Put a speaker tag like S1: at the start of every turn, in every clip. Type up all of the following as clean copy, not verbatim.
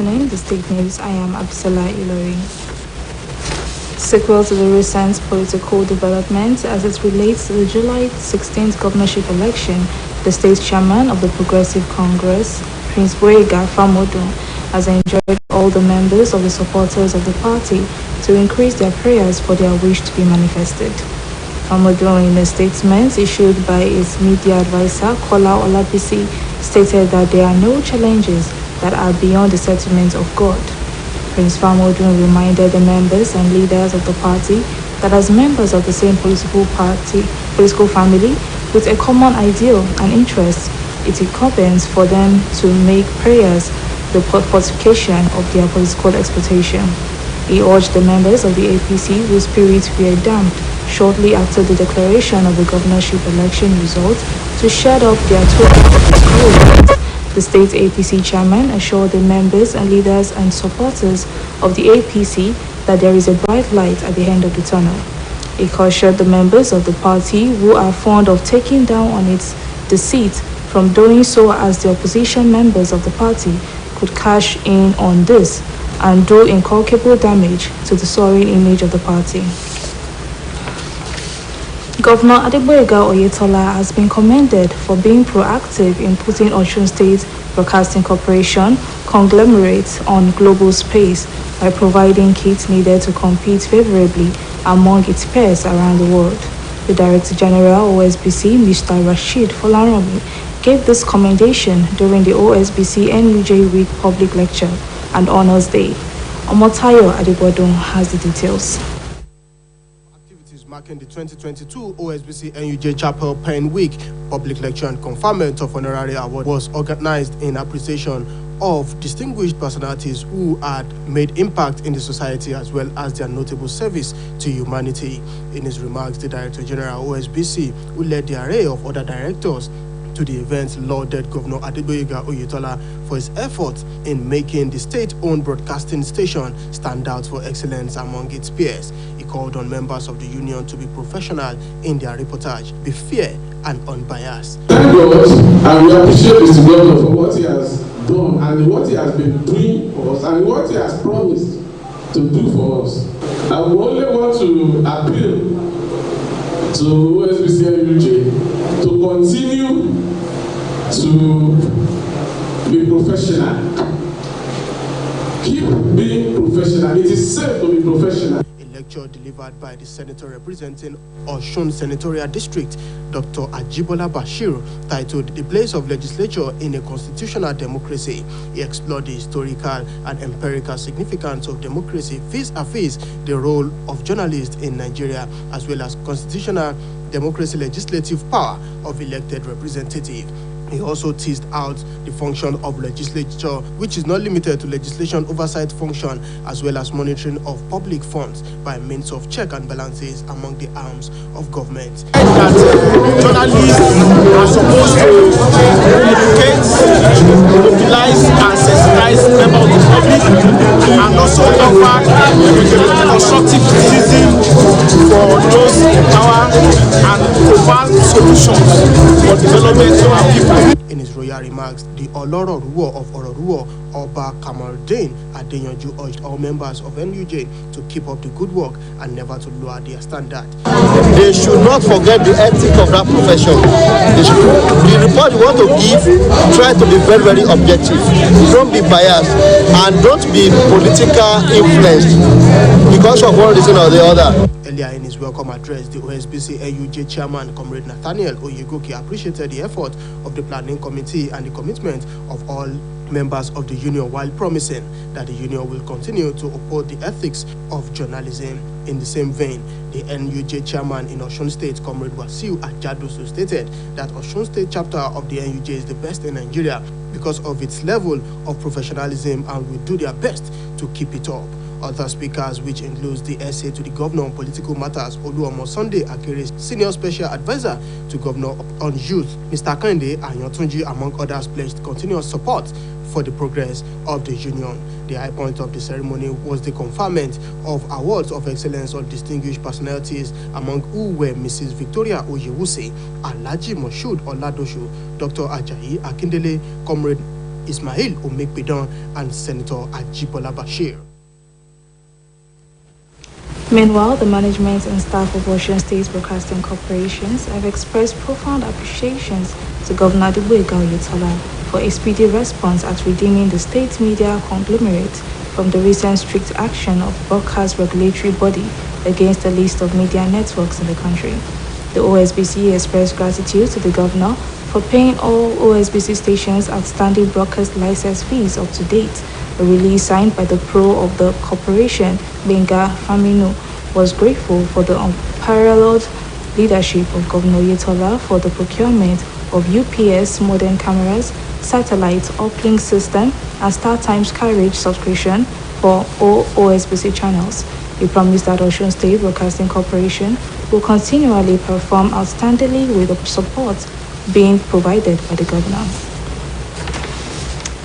S1: afternoon. The state news. I am IROYIN. Sequel to the recent political developments as it relates to the July 16th governorship election, the state chairman of the Progressive Congress, Prince Boyega Famodun, has enjoined all the members of the supporters of the party to increase their prayers for their wish to be manifested. Famodun, in a statement issued by his media advisor, Kola OSBC, stated that there are no challenges that are beyond the settlement of God. Prince Famodun reminded the members and leaders of the party that as members of the same political family with a common ideal and interest, it incumbents for them to make prayers the fortification of their political exploitation. He urged the members of the APC whose spirits were damped shortly after the declaration of the governorship election results to shed off their token of discouragement. The state APC chairman assured the members and leaders and supporters of the APC that there is a bright light at the end of the tunnel. He cautioned the members of the party who are fond of taking down on its deceit from doing so, as the opposition members of the party could cash in on this and do incalculable damage to the soaring image of the party. Governor Adeboyega Oyetola has been commended for being proactive in putting Osun State Broadcasting Corporation conglomerate on global space by providing kits needed to compete favorably among its peers around the world. The Director General OSBC, Mr. Rashid Folaranmi, gave this commendation during the OSBC NUJ Week Public Lecture and Honors Day. Omotayo Adebodun has the details.
S2: Marking the 2022 OSBC NUJ Chapel Pen Week Public Lecture and Conferment of Honorary Award was organized in appreciation of distinguished personalities who had made impact in the society as well as their notable service to humanity. In his remarks, the Director General OSBC, who led the array of other directors to the event, lauded Governor Adeboyega Oyetola for his efforts in making the state-owned broadcasting station stand out for excellence among its peers. He called on members of the union to be professional in their reportage, be fair and unbiased.
S3: Thank God, and we appreciate Mr. Governor for what he has done and what he has been doing for us and what he has promised to do for us. I would only want to appeal to OSBC NUJ to continue to be professional. Keep being professional. It is safe to be professional.
S2: A lecture delivered by the senator representing Osun Senatorial District, Dr. Ajibola Bashir, titled "The Place of Legislature in a Constitutional Democracy." He explored the historical and empirical significance of democracy vis-a-vis the role of journalists in Nigeria, as well as constitutional democracy legislative power of elected representatives. He also teased out the function of legislature, which is not limited to legislation oversight function, as well as monitoring of public funds by means of check and balances among the arms of government.
S4: That journalists are supposed to educate, mobilize, and sensitize members of the public, and also offer constructive criticism for those in power and provide solutions for development of our people.
S2: In his royal remarks, the Oloro Ruo of Ororuo, Oba Kamaldeen Adeyanju, urged all members of NUJ to keep up the good work and never to lower their standard.
S5: They should not forget the ethic of that profession. The report you want to give, try to be very, very objective. Don't be biased and don't be political influenced because of one reason or the other.
S2: Earlier in his welcome address, the OSBC NUJ chairman, Comrade Nathaniel Oyegoke, appreciated the effort of the planning committee and the commitment of all members of the union, while promising that the union will continue to uphold the ethics of journalism. In the same vein, the NUJ chairman in Osun State, Comrade Wasiu Ajadosu, stated that Osun State chapter of the NUJ is the best in Nigeria because of its level of professionalism and will do their best to keep it up. Other speakers, which includes the essay to the governor on political matters, Oluomo Sunday Akere, senior special advisor to governor on youth, Mr. Kende Anyotunji, among others, pledged continuous support for the progress of the union. The high point of the ceremony was the conferment of awards of excellence on distinguished personalities, among who were Mrs. Victoria Oyewuse, Alhaji Moshood Oladosho, Dr. Ajayi Akindele, Comrade Ismail Omekpedan and Senator Ajibola Bashir.
S1: Meanwhile, the management and staff of Osun State Broadcasting Corporations have expressed profound appreciations to Governor Adegboyega Oyetola for a speedy response at redeeming the state media conglomerate from the recent strict action of broadcast regulatory body against the list of media networks in the country. The OSBC expressed gratitude to the governor for paying all OSBC stations outstanding broadcast license fees up to date. A release signed by the pro of the corporation, Benga Faminu, was grateful for the unparalleled leadership of Governor Oyetola for the procurement of UPS modern cameras, satellite uplink system, and StarTimes carriage subscription for all OSBC channels. He promised that Osun State Broadcasting Corporation will continually perform outstandingly with the support being provided by the governor.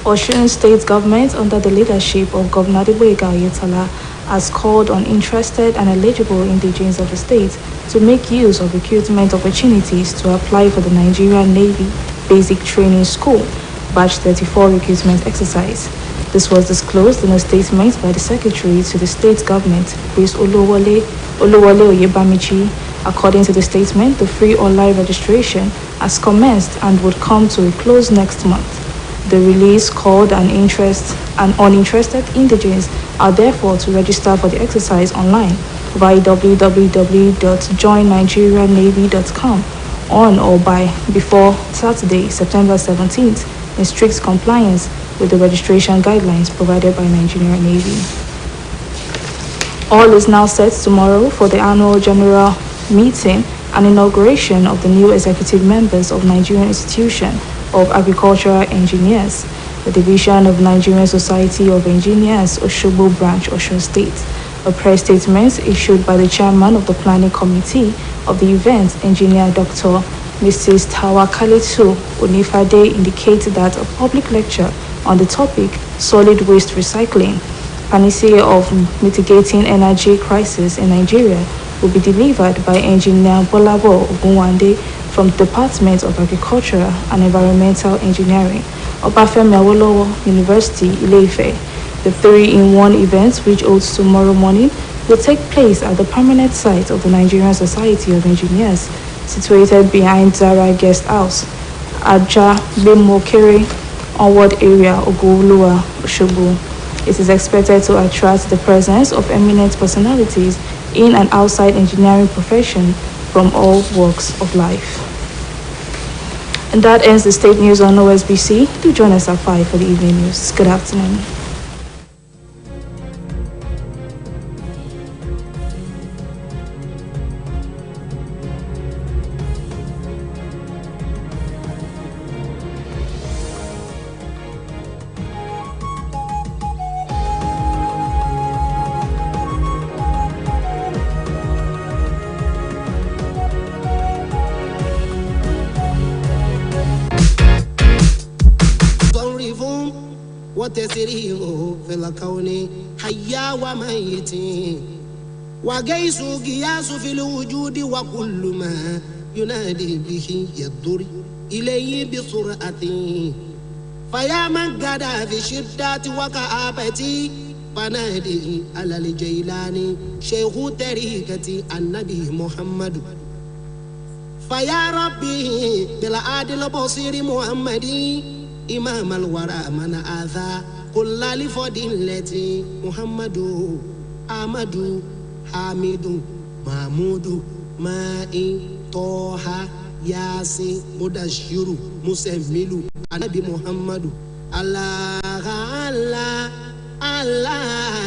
S1: Osun State government, under the leadership of Governor Adegboyega Oyetola, has called on interested and eligible indigenes of the state to make use of recruitment opportunities to apply for the Nigerian Navy Basic Training School Batch 34 recruitment exercise. This was disclosed in a statement by the Secretary to the State Government, Chris Olowole Oyebamichi. According to the statement, the free online registration has commenced and would come to a close next month. The release called on uninterested indigenes are therefore to register for the exercise online via www.joinnigeriannavy.com on or by before Saturday, September 17th, in strict compliance with the registration guidelines provided by Nigerian Navy. All is now set tomorrow for the annual general meeting and inauguration of the new executive members of Nigerian Institution of Agricultural Engineers, the division of Nigerian Society of Engineers, Osogbo Branch, Osun State. A press statement issued by the chairman of the planning committee of the event, Engineer Dr. Mrs. Tawakalitu Onifade, indicated that a public lecture on the topic solid waste recycling, panacea of mitigating energy crisis in Nigeria, will be delivered by Engineer Bolabo Ogunwande from the Department of Agricultural and Environmental Engineering, Obafemi Awolowo University, Ile-Ife. The 3-in-1 event, which holds tomorrow morning, will take place at the permanent site of the Nigerian Society of Engineers, situated behind Zara Guest House, Aja Bemokere, Onward Area, Ogowuluwa, Osogbo. It is expected to attract the presence of eminent personalities in and outside engineering profession from all walks of life. And that ends the state news on OSBC. Do join us at 5 for the evening news. Good afternoon.
S6: وتسريه في الكون حيا وميت وجيس قياس في الوجود وكل ما ينادي به يدور إليه بسرعة فيا من قد في شدة وكآبتي فنادي على الجيلاني شيخ طريقة النبي محمد فيا ربي بالعادل بصير محمدي إمام الورى من آذى كل لفضيلة محمد أحمد حامد محمود مائي طه ياسين مدشر مسمل النبي محمد الله الله الله